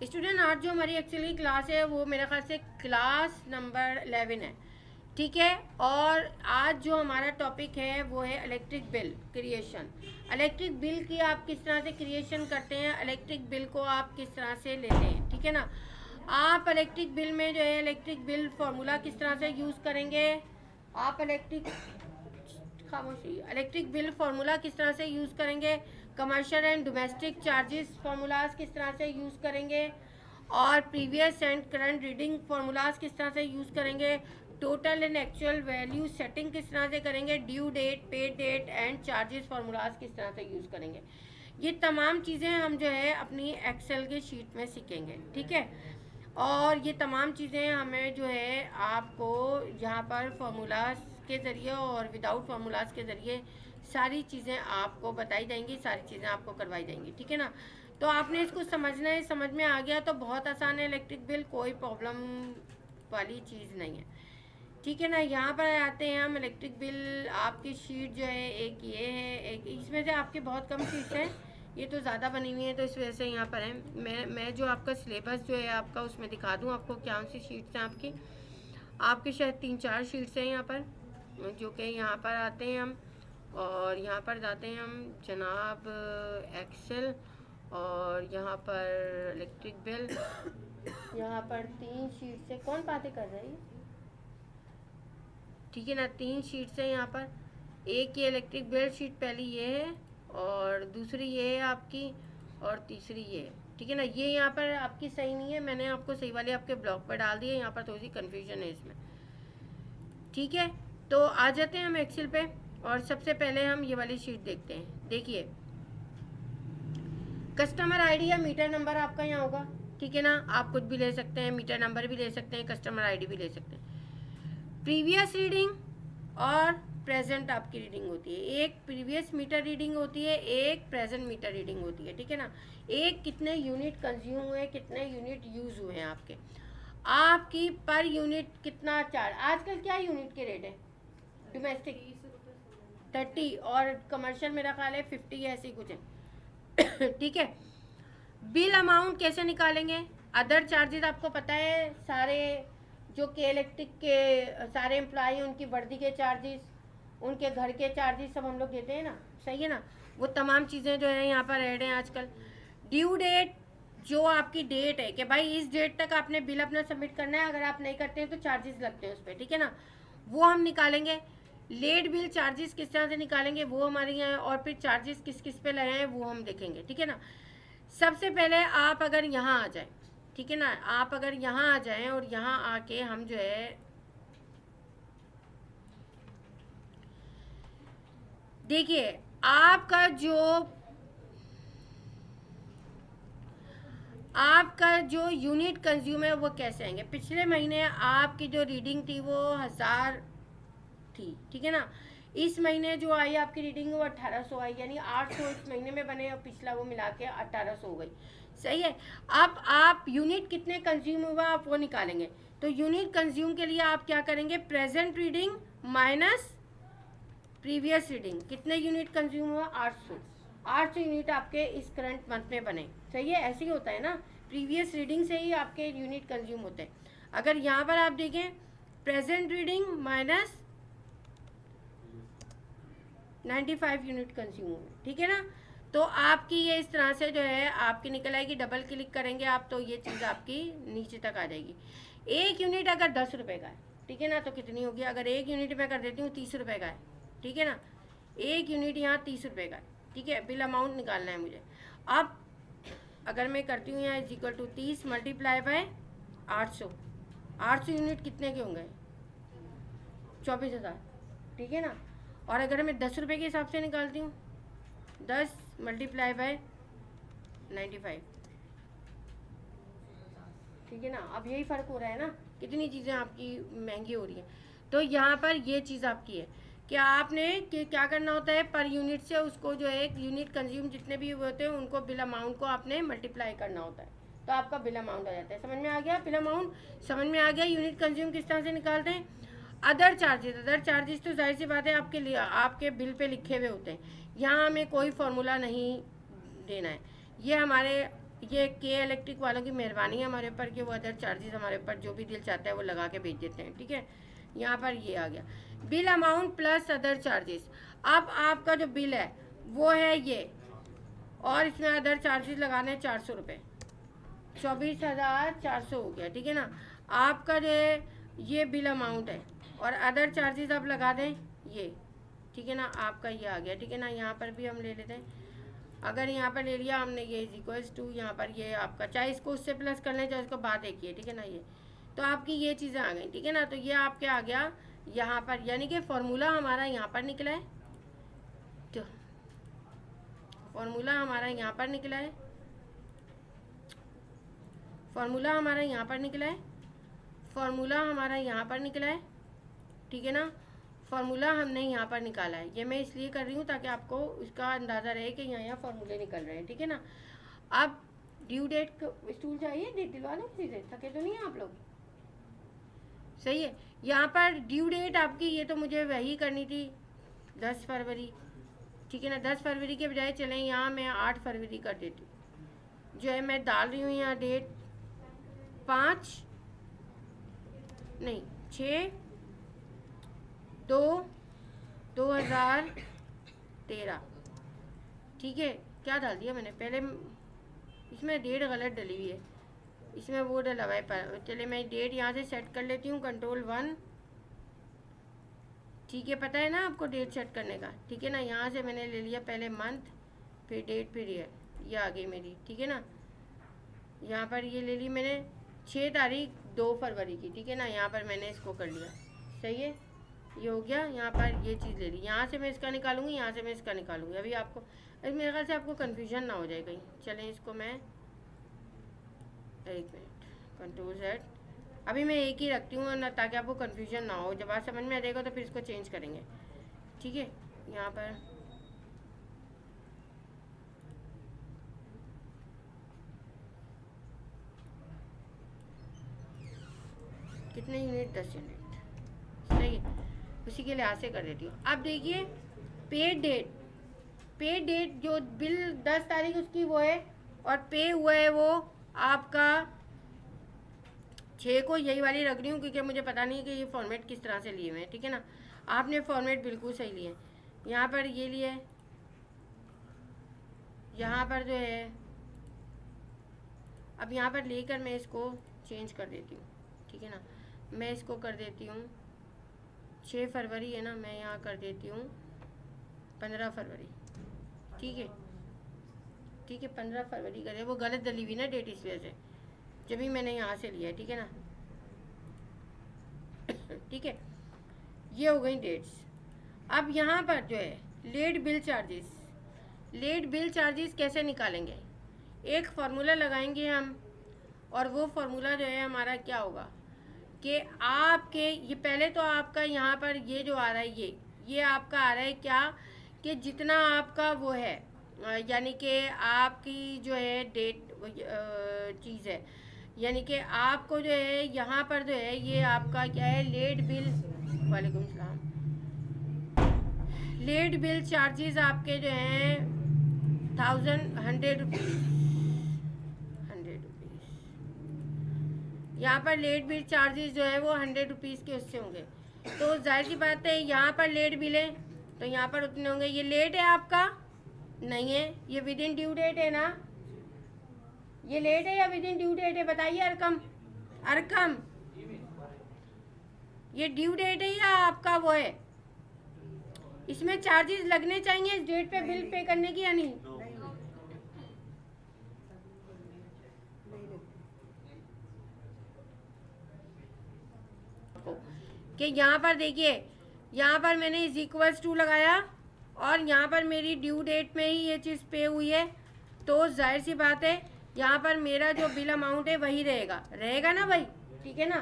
Student आज जो हमारी एक्चुअली क्लास है वो मेरे ख्याल से क्लास नंबर 11 है, ठीक है। और आज जो हमारा टॉपिक है वो है electric bill creation. Electric bill की आप किस तरह से क्रिएशन करते हैं, इलेक्ट्रिक बिल को आप किस तरह से लेते हैं, ठीक है ना। आप इलेक्ट्रिक बिल में जो है इलेक्ट्रिक बिल फार्मूला किस तरह से यूज़ करेंगे, आप इलेक्ट्रिक बिल फार्मूला किस तरह से यूज़ करेंगे, commercial and domestic charges formulas किस तरह से यूज़ करेंगे, और previous and current reading formulas किस तरह से यूज़ करेंगे, total and actual value setting किस तरह से करेंगे, due date, paid date and charges formulas किस तरह से यूज़ करेंगे। ये तमाम चीज़ें हम जो है अपनी एक्सेल के शीट में सीखेंगे, ठीक है। और ये तमाम चीज़ें हमें जो है आपको यहाँ पर फार्मूलाज के ज़रिए और विदाउट फार्मूलाज के ज़रिए सारी चीज़ें आपको बताई जाएंगी, सारी चीज़ें आपको करवाई जाएंगी, ठीक है ना। तो आपने इसको समझना है, समझ में आ गया तो बहुत आसान है इलेक्ट्रिक बिल, कोई प्रॉब्लम वाली चीज़ नहीं है, ठीक है ना। यहाँ पर आते हैं हम इलेक्ट्रिक बिल। आपकी शीट जो है एक ये है, एक इसमें से आपके बहुत कम शीट्स हैं, ये तो ज़्यादा बनी हुई है तो इस वजह से यहाँ पर है। मैं जो आपका सिलेबस जो है आपका उसमें दिखा दूँ आपको क्या सी शीट्स हैं आपकी शायद 3-4 शीट्स हैं यहाँ पर, जो कि यहाँ पर आते हैं हम और यहाँ पर जाते हैं हम जनाब एक्सेल, और यहाँ पर इलेक्ट्रिक बिल। यहाँ पर 3 शीट्स है, कौन बातें कर रही है, ठीक है ना। 3 शीट्स है यहाँ पर, एक ये इलेक्ट्रिक बिल शीट पहली ये है और दूसरी ये है आपकी और तीसरी ये है, ठीक है ना। ये यहाँ पर आपकी सही नहीं है, मैंने आपको सही वाले आपके ब्लॉक पर डाल दिए, यहाँ पर थोड़ी सी कन्फ्यूजन है इसमें, ठीक है। तो आ जाते हैं हम एक्सेल पे और सबसे पहले हम ये वाली शीट देखते हैं। देखिए कस्टमर आईडी या मीटर नंबर आपका यहाँ होगा, ठीक है ना। आप कुछ भी ले सकते हैं, मीटर नंबर भी ले सकते हैं, कस्टमर आईडी भी ले सकते हैं। प्रीवियस रीडिंग और प्रेजेंट आपकी रीडिंग होती है, एक प्रीवियस मीटर रीडिंग होती है, एक प्रेजेंट मीटर रीडिंग होती है, ठीक है ना। एक कितने यूनिट कंज्यूम हुए, कितने यूनिट यूज हुए हैं आपकी पर यूनिट कितना चार्ज। आजकल क्या यूनिट के रेट है, डोमेस्टिक 30 और कमर्शियल मेरा ख्याल है 50 ऐसी कुछ है ठीक है। बिल अमाउंट कैसे निकालेंगे, अदर चार्जेस आपको पता है, सारे जो के इलेक्ट्रिक के सारे एम्प्लॉई उनकी वर्दी के चार्जेस, उनके घर के चार्जेस सब हम लोग देते हैं ना, सही है ना। वो तमाम चीज़ें जो है यहाँ पर ऐड हैं आजकल। ड्यू डेट, जो आपकी डेट है कि भाई इस डेट तक आपने बिल अपना सबमिट करना है, अगर आप नहीं करते हैं तो चार्जेस लगते हैं उस पर, ठीक है ना, वो हम निकालेंगे। लेट बिल चार्जेस किस तरह से निकालेंगे वो हमारे यहाँ, और फिर चार्जेस किस किस पे लगे हैं वो हम देखेंगे, ठीक है ना। सबसे पहले आप अगर यहाँ आ जाए, ठीक है ना, आप अगर यहाँ आ जाएं और यहाँ आके हम जो है देखिए आपका जो यूनिट कंज्यूम है वो कैसे आएंगे। पिछले महीने आपकी जो रीडिंग थी वो 1000 थी, ठीक है ना। इस महीने जो आई आपकी रीडिंग वो 1800 आई, यानी 800 इस महीने में बने और पिछला वो मिला के 1800 हो गई, सही है। अब आप यूनिट कितने कंज्यूम हुआ आप वो निकालेंगे। तो यूनिट कंज्यूम के लिए आप क्या करेंगे, present reading minus previous reading, कितने यूनिट कंज्यूम हुआ 800 यूनिट आपके इस करंट मंथ में बने, सही है। ऐसे ही होता है ना, प्रीवियस रीडिंग से ही आपके यूनिट कंज्यूम होते हैं। अगर यहाँ पर आप देखें present reading minus 95 unit consume हुए, ठीक है ना। तो आपकी ये इस तरह से जो है आपकी निकल आएगी। डबल क्लिक करेंगे आप तो ये चीज़ आपकी नीचे तक आ जाएगी। एक यूनिट अगर 10 रुपये का है, ठीक है ना, तो कितनी होगी, अगर एक यूनिट मैं कर देती हूँ 30 रुपये का है, ठीक है ना, एक यूनिट यहाँ 30 रुपये का है, ठीक है। बिल अमाउंट निकालना है मुझे। अब अगर मैं करती हूँ यहाँ is equal to 30 multiply by 800 unit कितने के होंगे, 24,000, ठीक है ना। और अगर मैं 10 रुपये के हिसाब से निकालती हूँ, 10 मल्टीप्लाई बाय 95, ठीक है ना। अब यही फ़र्क हो रहा है ना, कितनी चीज़ें आपकी महंगी हो रही हैं। तो यहाँ पर ये चीज़ आपकी है कि आपने क्या करना होता है, पर यूनिट से उसको जो है यूनिट कंज्यूम जितने भी होते हैं उनको बिल अमाउंट को आपने मल्टीप्लाई करना होता है, तो आपका बिल अमाउंट आ जाता है। समझ में आ गया, बिल अमाउंट समझ में आ गया। यूनिट कंज्यूम किस तरह से निकालते हैं। अदर चार्जेस तो जाहिर सी बात है आपके लिए आपके बिल पे लिखे हुए होते हैं, यहाँ हमें कोई फार्मूला नहीं देना है, ये हमारे ये के इलेक्ट्रिक वालों की मेहरबानी है हमारे ऊपर कि वो अदर चार्जेस हमारे ऊपर जो भी दिल चाहता है वो लगा के भेज देते हैं, ठीक है। यहाँ पर ये आ गया bill amount plus other charges. अब आपका जो बिल है वो है ये, और इसमें अदर चार्जेस लगाने 400 रुपये, 24,400 हो गया, ठीक है ना। आपका जो है ये बिल अमाउंट है और अदर चार्जेस आप लगा दें ये, ठीक है ना, आपका ये आ गया, ठीक है ना। यहाँ पर भी हम ले लेते हैं, अगर यहाँ पर ले लिया हमने ये इज इक्वल्स टू, यहाँ पर ये आपका, चाहे इसको उससे प्लस कर लें चाहे इसको बात देखिए, ठीक है ना। ये तो आपकी ये चीज़ें आ गई, ठीक है ना। तो ये आपके आ गया यहाँ पर, यानी कि फॉर्मूला हमारा यहाँ पर निकला है, तो फॉर्मूला हमारा यहाँ पर निकला है, फॉर्मूला हमारा यहाँ पर निकला है, फॉर्मूला हमारा यहाँ पर निकला है, ठीक है ना। फार्मूला हमने यहाँ पर निकाला है, ये मैं इसलिए कर रही हूँ ताकि आपको इसका अंदाज़ा रहे कि यहाँ फार्मूले निकल रहे हैं, ठीक है ना। अब ड्यू डेट स्टूल चाहिए, डेट दिलवा लो किसी से, थके तो नहीं है आप लोग, सही है। यहाँ पर ड्यू डेट आपकी ये तो मुझे वही करनी थी 10 फरवरी, ठीक है ना। 10 फरवरी के बजाय चलें यहाँ मैं 8 फरवरी कर देती हूँ, जो है मैं डाल रही हूँ यहाँ डेट 5 नहीं 6/2/2013, ठीक है। क्या डाल दिया मैंने पहले, इसमें डेट गलत डली हुई है, इसमें वो डला हुआ है। चले मैं डेट यहाँ से सेट कर लेती हूँ, Ctrl+1, ठीक है। पता है ना आपको डेट सेट करने का, ठीक है ना। यहाँ से मैंने ले लिया पहले मंथ, फिर डेट, फिर ईयर, ये आ गई मेरी, ठीक है ना। यहाँ पर ये ले ली मैंने 6 तारीख 2 फरवरी की, ठीक है ना। यहाँ पर मैंने इसको कर लिया, सही है, ये हो गया। यहाँ पर ये चीज़ ले ली, यहाँ से मैं इसका निकालूंगी, यहाँ से मैं इसका निकालूंगी। अभी आपको मेरे ख्याल से आपको कन्फ्यूजन ना हो जाए कहीं। चलें इसको मैं 1 मिनट Ctrl+Z, अभी मैं एक ही रखती हूँ ना, ताकि आपको कन्फ्यूजन ना हो। जब बात समझ में आ जाएगा तो फिर इसको चेंज करेंगे, ठीक है। यहाँ पर कितने यूनिट, 10 यूनिट, सही है, उसी के लिहाज से कर देती हूँ। अब देखिए पे डेट, पे डेट जो बिल 10 तारीख उसकी वो है, और पे हुआ है वो आपका 6 को, यही वाली रख रही हूँ क्योंकि मुझे पता नहीं कि ये फॉर्मेट किस तरह से लिए हुए हैं, ठीक है ना। आपने फॉर्मेट बिल्कुल सही लिए, यहाँ पर ये लिए, यहाँ पर जो है, अब यहाँ पर लेकर मैं इसको चेंज कर देती हूँ, ठीक है ना। मैं इसको कर देती हूँ 6 फरवरी है ना, मैं यहाँ कर देती हूँ 15 फरवरी, ठीक है, ठीक है। 15 फरवरी करे, वो गलत डली हुई ना डेट, इस वजह से जब भी मैंने यहाँ से लिया है, ठीक है ना, ठीक है। ये हो गई डेट्स। अब यहाँ पर जो है late bill charges, late bill charges कैसे निकालेंगे, एक फार्मूला लगाएंगे हम, और वो फार्मूला जो है हमारा क्या होगा कि आपके ये पहले तो आपका यहाँ पर ये जो आ रहा है ये आपका आ रहा है क्या, कि जितना आपका वो है, यानी कि आपकी जो है डेट चीज़ है, यानी कि आपको जो है यहाँ पर जो है ये आपका क्या है, लेट बिल, वालेकुम सलाम, लेट बिल चार्जेस आपके जो हैं 100 रुपीज़, यहाँ पर लेट बिल चार्जेस जो है वो 100 रुपीज़ के उससे होंगे। तो जाहिर सी बात है यहाँ पर लेट बिल है तो यहाँ पर उतने होंगे। ये लेट है आपका नहीं है, ये विद इन ड्यू डेट है ना, ये लेट है या विद इन ड्यू डेट है, बताइए अरकम, अरकम ये ड्यू डेट है या आपका वो है, इसमें चार्जेस लगने चाहिए इस डेट पे बिल पे करने की या नहीं। कि यहाँ पर देखिए, यहाँ पर मैंने इज इक्वल्स टू लगाया और यहाँ पर मेरी ड्यू डेट में ही ये चीज़ पे हुई है, तो जाहिर सी बात है यहाँ पर मेरा जो बिल अमाउंट है वही रहेगा ना भाई, ठीक है ना।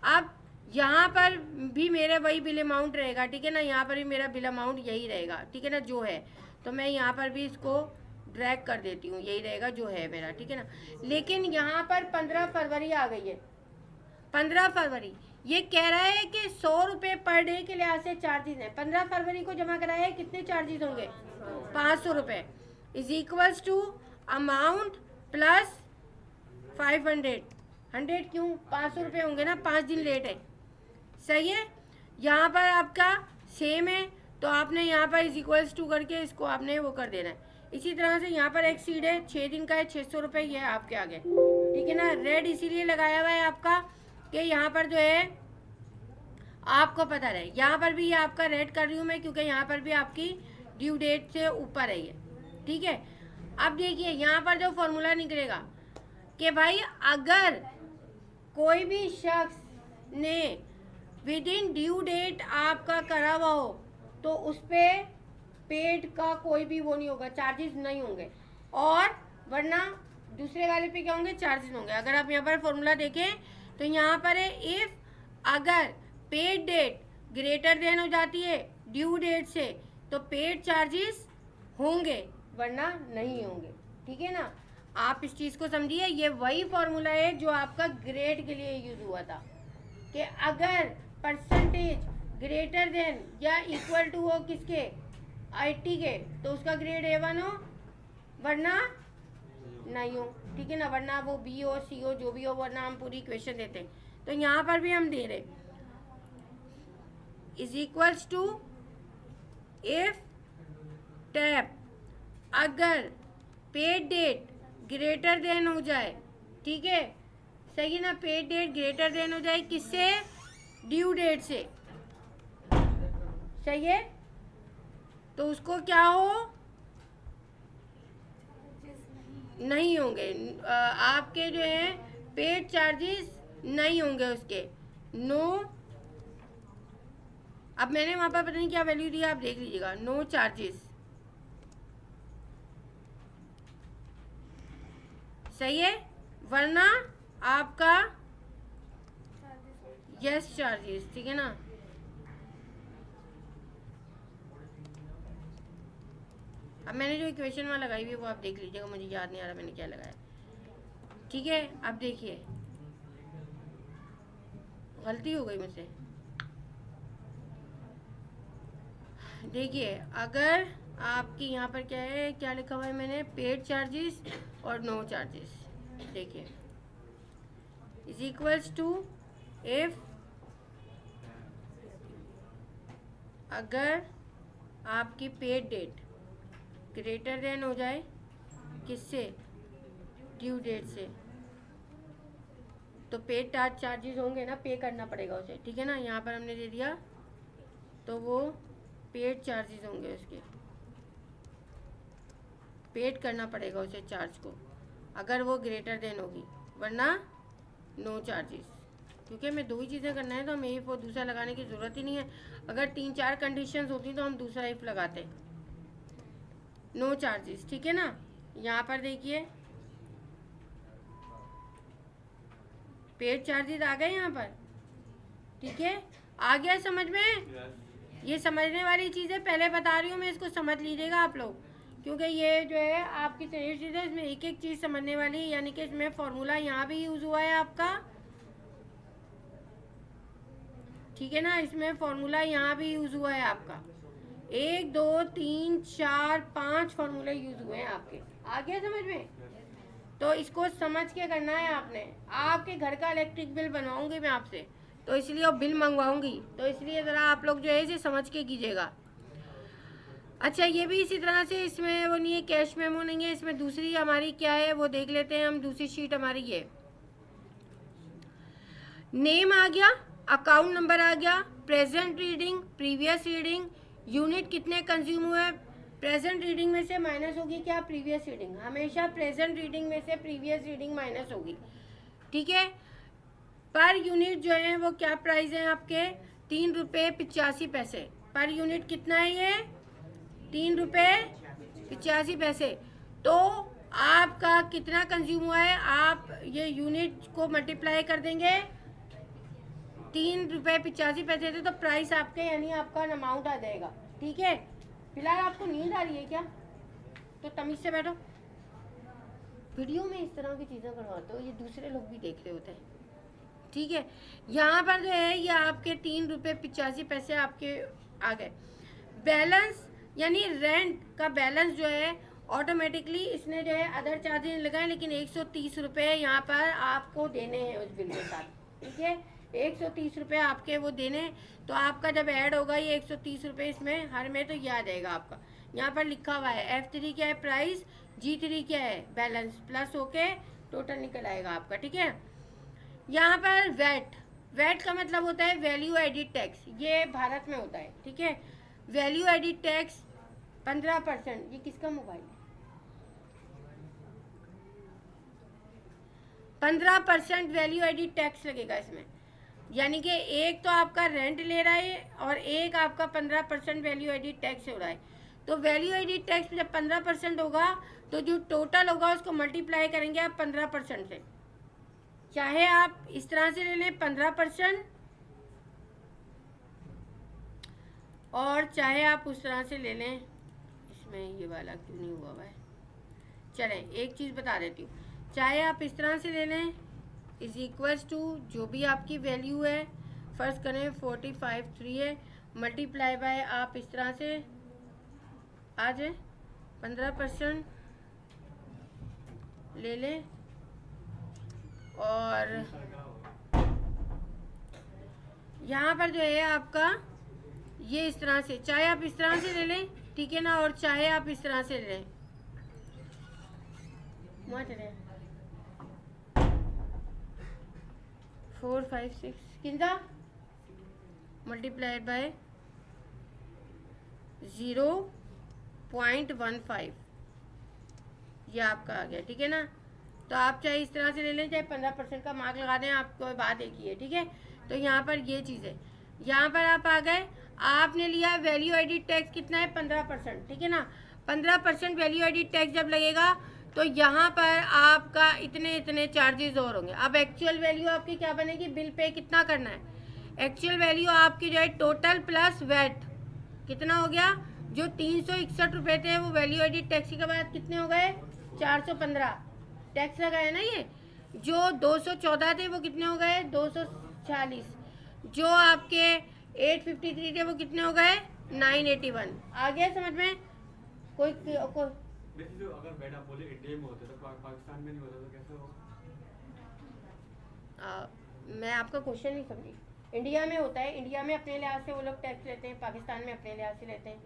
अब यहाँ पर भी मेरा वही बिल अमाउंट रहेगा, ठीक है ना, यहाँ पर भी मेरा बिल अमाउंट यही रहेगा, ठीक है ना, जो है। तो मैं यहाँ पर भी इसको ड्रैग कर देती हूँ, यही रहेगा जो है मेरा, ठीक है ना। लेकिन यहाँ पर 15 फरवरी आ गई है, 15 फरवरी ये कह रहा है कि 100 रुपये पर डे के लिहाज से चार्जेस हैं। 15 फरवरी को जमा कराया है, कितने चार्जेस होंगे, 500 रुपये, is equals to amount plus 500, 100 क्यों, 500 रुपये होंगे ना, 5 दिन लेट है, सही है। यहाँ पर आपका सेम है तो आपने यहाँ पर इज इक्वल्स टू करके इसको आपने वो कर देना है। इसी तरह से यहाँ पर एक्सीड है, 6 दिन का है, 600 रुपये, ये है आपके आगे, ठीक है ना। रेड इसीलिए लगाया हुआ है आपका कि यहाँ पर जो है आपको पता रहे। यहाँ पर भी ये आपका रेड कर रही हूँ मैं क्योंकि यहाँ पर भी आपकी ड्यू डेट से ऊपर है ये, ठीक है। अब देखिए यहाँ पर जो फॉर्मूला निकलेगा कि भाई अगर कोई भी शख्स ने विद इन ड्यू डेट आपका करा हुआ हो तो उस पर पेड का कोई भी वो नहीं होगा, चार्जेस नहीं होंगे, और वरना दूसरे वाले पे क्या होंगे, चार्जेस होंगे। अगर आप यहाँ पर फॉर्मूला देखें तो यहाँ पर है इफ़ अगर पेड डेट ग्रेटर देन हो जाती है ड्यू डेट से तो पेड चार्जेस होंगे वरना नहीं होंगे, ठीक है ना। आप इस चीज़ को समझिए, ये वही फॉर्मूला है जो आपका ग्रेड के लिए यूज़ हुआ था कि अगर परसेंटेज ग्रेटर देन या इक्वल टू हो किसके, 80 के, तो उसका ग्रेड A1 हो वरना नहीं हो, ठीक है ना, वरना वो B हो C हो जो भी हो, वरना हम पूरी इक्वेशन देते हैं। तो यहाँ पर भी हम दे रहे is equals to if tap अगर पेड डेट ग्रेटर देन हो जाए, ठीक है, सही है ना, पेड डेट ग्रेटर देन हो जाए किससे, ड्यू डेट से, सही है, तो उसको क्या हो, नहीं होंगे आपके जो है पेड चार्जेस नहीं होंगे उसके, नो। अब मैंने वहाँ पर पता नहीं क्या वैल्यू दिया, आप देख लीजिएगा, नो चार्जेस, सही है, वरना आपका यस चार्जेस, ठीक है ना। अब मैंने जो इक्वेशन वहाँ लगाई हुई है वो आप देख लीजिएगा, मुझे याद नहीं आ रहा मैंने क्या लगाया, ठीक है। अब देखिए गलती हो गई मुझसे, देखिए अगर आपकी यहाँ पर क्या है, क्या लिखा हुआ है मैंने, पेड चार्जेस और नो चार्जेस, देखिए इज इक्वल्स टू इफ अगर आपकी पेड डेट ग्रेटर देन हो जाए किससे, ड्यू डेट से, तो पेड चार्जेस होंगे ना, पे करना पड़ेगा उसे, ठीक है ना। यहाँ पर हमने दे दिया तो वो पेड चार्जेस होंगे, उसके पेड करना पड़ेगा उसे चार्ज को अगर वो ग्रेटर देन होगी, वरना नो चार्जेस, क्योंकि हमें दो ही चीज़ें करना है तो हमें इफ़ और दूसरा लगाने की ज़रूरत ही नहीं है। अगर 3-4 कंडीशंस होती तो हम दूसरा इफ़ लगाते, नो चार्जेस, ठीक है ना। यहाँ पर देखिए पेड चार्जेस आ गए यहाँ पर, ठीक है, आ गया समझ में। ये समझने वाली चीज़ें पहले बता रही हूँ मैं, इसको समझ लीजिएगा आप लोग, क्योंकि ये जो है आपकी चीज़ है, इसमें एक एक चीज़ समझने वाली है, यानी कि इसमें फॉर्मूला यहाँ भी यूज़ हुआ है आपका, ठीक है ना, इसमें फॉर्मूला यहाँ भी यूज़ हुआ है आपका, 1 2 3 4 5 फॉर्मूले यूज़ हुए हैं आपके, आ गया समझ में। तो इसको समझ के करना है आपने। आपके घर का इलेक्ट्रिक बिल बनवाऊंगी मैं आपसे, तो इसलिए और बिल मंगवाऊंगी, तो इसलिए ज़रा आप लोग जो है इसे समझ के कीजिएगा। अच्छा ये भी इसी तरह से, इसमें वो नहीं है, कैश मेमो नहीं है, इसमें दूसरी हमारी क्या है वो देख लेते हैं हम। दूसरी शीट हमारी ये नेम आ गया, अकाउंट नंबर आ गया, present reading, previous reading, unit कितने कंज्यूम हुए, प्रेजेंट रीडिंग में से माइनस होगी क्या, प्रीवियस रीडिंग, हमेशा प्रेजेंट रीडिंग में से प्रीवियस रीडिंग माइनस होगी, ठीक है। पर यूनिट जो है वो क्या प्राइस है आपके, 3 रुपये 85 पैसे पर यूनिट, कितना है ये, 3 रुपये 85 पैसे। तो आपका कितना कंज्यूम हुआ है, आप ये यूनिट को मल्टीप्लाई कर देंगे, 3 रुपये 85 पैसे थे, तो प्राइस आपके यानी आपका अमाउंट आ जाएगा, ठीक है। फिलहाल आपको नींद आ रही है क्या, तो तमीज़ से बैठो, वीडियो में इस तरह की चीज़ें करवाते हो, ये दूसरे लोग भी देख रहे होते हैं, ठीक है। यहाँ पर जो है ये आपके 3 रुपये 85 पैसे आपके आ गए। बैलेंस यानी रेंट का बैलेंस जो है ऑटोमेटिकली इसने जो है अदर चार्जेस लगाए, लेकिन 130 रुपये यहाँ पर आपको देने हैं उस बिल के साथ, ठीक है। 130 रुपये आपके वो देने, तो आपका जब ऐड होगा ये 130 रुपये इसमें हर में, तो ये आ जाएगा आपका। यहाँ पर लिखा हुआ है F3 क्या है प्राइस, G3 क्या है बैलेंस, प्लस होके टोटल निकल आएगा आपका, ठीक है। यहाँ पर वैट का मतलब होता है वैल्यू एडिड टैक्स, ये भारत में होता है, ठीक है। Value added tax 15%। ये किसका मोबाइल है? 15% वैल्यू एडिड टैक्स लगेगा इसमें, यानी कि एक तो आपका रेंट ले रहा है और एक आपका 15% वैल्यू एडिड टैक्स हो रहा है। तो वैल्यू एडिड टैक्स जब 15% होगा तो जो टोटल होगा उसको मल्टीप्लाई करेंगे आप 15% से। चाहे आप इस तरह से ले लें 15%, और चाहे आप उस तरह से ले लें, इसमें ये वाला क्यों नहीं हुआ है, चलें एक चीज़ बता देती हूँ। चाहे आप इस तरह से ले लें इज इक्वल्स टू जो भी आपकी वैल्यू है, फर्स्ट करें 45.3 है, मल्टीप्लाई बाय आप इस तरह से आ जाए 15% ले लें, और यहाँ पर जो है आपका ये इस तरह से, चाहे आप इस तरह से ले लें, ठीक है ना, और चाहे आप इस तरह से ले लें, 4 5 6 किंदा मल्टीप्लाइड बाय 0.15, ये आपका आ गया, ठीक है ना। तो आप चाहे इस तरह से ले लें, चाहे 15% का मार्क लगा दें, आपको बात एक ही है, ठीक है। तो यहाँ पर ये चीज़ है, यहाँ पर आप आ गए, आपने लिया वैल्यू एडिड टैक्स कितना है 15%, ठीक है ना। 15% वैल्यू एडिड टैक्स जब लगेगा तो यहाँ पर आपका इतने इतने चार्जेस और होंगे। अब एक्चुअल वैल्यू आपकी क्या बनेगी, बिल पे कितना करना है, एक्चुअल वैल्यू आपकी जो है टोटल प्लस वैट कितना हो गया, जो 361 रुपये थे वो वैल्यू एडिड टैक्स के बाद कितने हो गए 415, टैक्स लगा है ना ये। जो 214 थे वो कितने हो गए 246, जो आपके 853 थे वो कितने हो गए 981। आ गया समझ में? कोई जो अगर बेड आप बोले इंडिया में होता तो पाकिस्तान में नहीं होता तो कैसे होगा? मैं आपका क्वेश्चन नहीं समझी। इंडिया में होता है, इंडिया में अपने लिहाज से वो लोग टैक्स लेते हैं, पाकिस्तान में अपने लिहाज से लेते हैं।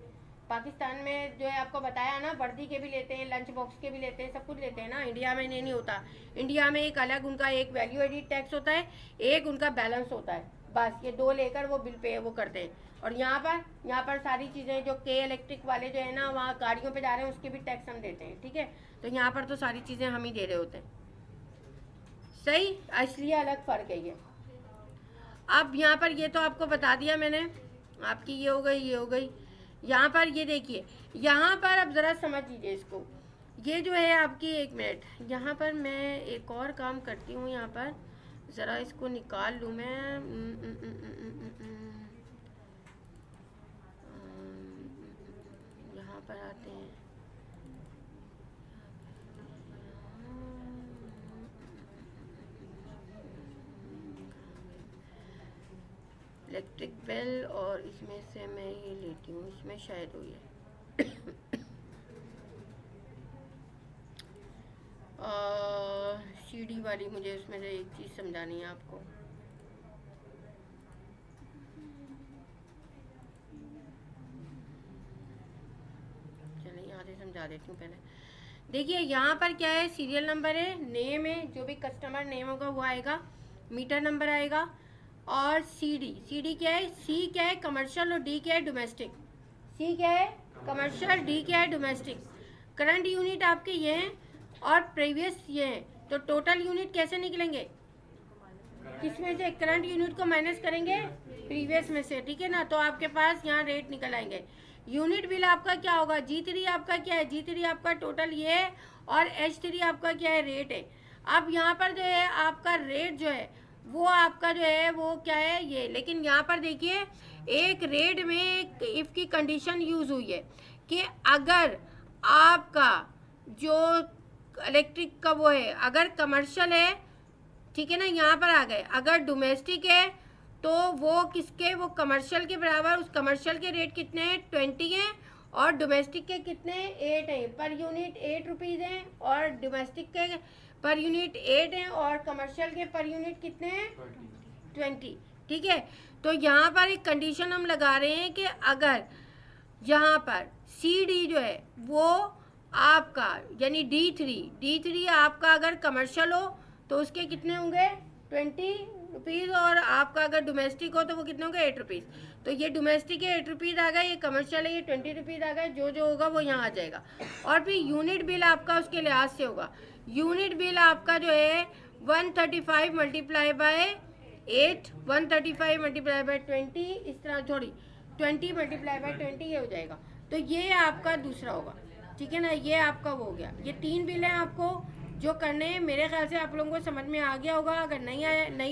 पाकिस्तान में जो है आपको बताया ना, वर्दी के भी लेते हैं, लंच बॉक्स के भी लेते हैं, सब कुछ लेते हैं ना। इंडिया में नहीं होता। इंडिया में एक अलग उनका एक वैल्यू एडिड टैक्स होता है, एक उनका बैलेंस होता है, बस ये दो लेकर वो बिल पे वो करते हैं। और यहाँ पर सारी चीज़ें जो के इलेक्ट्रिक वाले जो है ना वहाँ गाड़ियों पे जा रहे हैं उसके भी टैक्स हम देते हैं, ठीक है। तो यहाँ पर तो सारी चीज़ें हम ही दे रहे होते हैं, सही, इसलिए अलग फ़र्क है ये। अब यहाँ पर ये तो आपको बता दिया मैंने, आपकी ये हो गई, ये हो गई। यहाँ पर ये देखिए, यहाँ पर अब ज़रा समझ लीजिए इसको, ये जो है आपकी, एक मिनट, यहाँ पर मैं एक और काम करती हूँ, यहाँ पर ज़रा इसको निकाल लूँ मैं। यहाँ पर आते हैं, इलेक्ट्रिक बिल, और इसमें से मैं ये लेती हूँ, इसमें शायद हुई है सीडी वाली, मुझे उसमें से एक चीज़ समझानी है आपको। चलिए यहाँ से समझा देती हूँ पहले। देखिए यहाँ पर क्या है, सीरियल नंबर है, नेम है, जो भी कस्टमर नेम होगा वो आएगा, मीटर नंबर आएगा, और सीडी क्या है, सी क्या है कमर्शियल और डी क्या है डोमेस्टिक। सी क्या है कमर्शियल, डी क्या है डोमेस्टिक। करंट यूनिट आपके ये हैं और प्रीवियस ये हैं, तो टोटल यूनिट कैसे निकलेंगे, किसमें से, करंट यूनिट को माइनस करेंगे प्रीवियस में से, ठीक है ना। तो आपके पास यहाँ रेट निकल आएंगे। यूनिट बिल आपका क्या होगा, G3 आपका क्या है, G3 आपका टोटल ये है, और H3 आपका क्या है रेट है। अब यहाँ पर जो है आपका रेट जो है वो आपका जो है वो क्या है ये, लेकिन यहाँ पर देखिए एक रेट में एक इफ़ की कंडीशन यूज़ हुई है कि अगर आपका जो इलेक्ट्रिक का वो है अगर कमर्शियल है, ठीक है ना, यहाँ पर आ गए, अगर डोमेस्टिक है तो वो किसके, वो कमर्शियल के बराबर, उस कमर्शियल के रेट कितने हैं 20 हैं, और डोमेस्टिक के कितने 8 हैं, पर यूनिट 8 रुपीज़ हैं, और डोमेस्टिक के पर यूनिट 8 हैं, और कमर्शियल के पर यूनिट कितने हैं 20। ठीक है, तो यहाँ पर एक कंडीशन हम लगा रहे हैं कि अगर यहाँ पर CD जो है वो आपका यानी D3 आपका अगर कमर्शियल हो तो उसके कितने होंगे 20 रुपीज़, और आपका अगर डोमेस्टिक हो तो वो कितने होंगे 8 रुपीज़। तो ये डोमेस्टिक है 8 रुपीज़ आ गए, ये कमर्शियल है ये 20 रुपीज़ आ गए, जो होगा वो यहाँ आ जाएगा। और फिर यूनिट बिल आपका उसके लिहाज से होगा, यूनिट बिल आपका जो है 135 मल्टीप्लाई बाय 8, 135 मल्टीप्लाई बाय 20, इस तरह थोड़ी 20 मल्टीप्लाई बाय 20 ये हो जाएगा। तो ये आपका दूसरा होगा, ठीक है ना, ये आपका वो हो गया। ये 3 बिल हैं आपको जो करने हैं। मेरे ख्याल से आप लोगों को समझ में आ गया होगा, अगर नहीं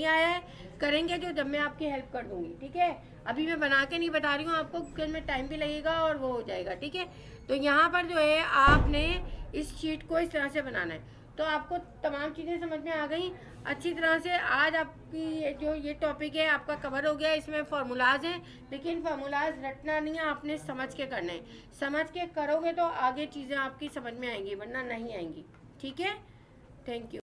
आया है करेंगे जो जब मैं आपकी हेल्प कर दूंगी। ठीक है, अभी मैं बना के नहीं बता रही हूँ आपको क्योंकि में टाइम भी लगेगा और वो हो जाएगा। ठीक है, तो यहाँ पर जो है आपने इस शीट को इस तरह से बनाना है। तो आपको तमाम चीज़ें समझ में आ गई अच्छी तरह से। आज आपकी जो ये टॉपिक है आपका कवर हो गया। इसमें फार्मूलाज हैं, लेकिन फार्मूलाज रटना नहीं है, आपने समझ के करना है। समझ के करोगे तो आगे चीज़ें आपकी समझ में आएंगी, वरना नहीं आएंगी। ठीक है, थैंक यू।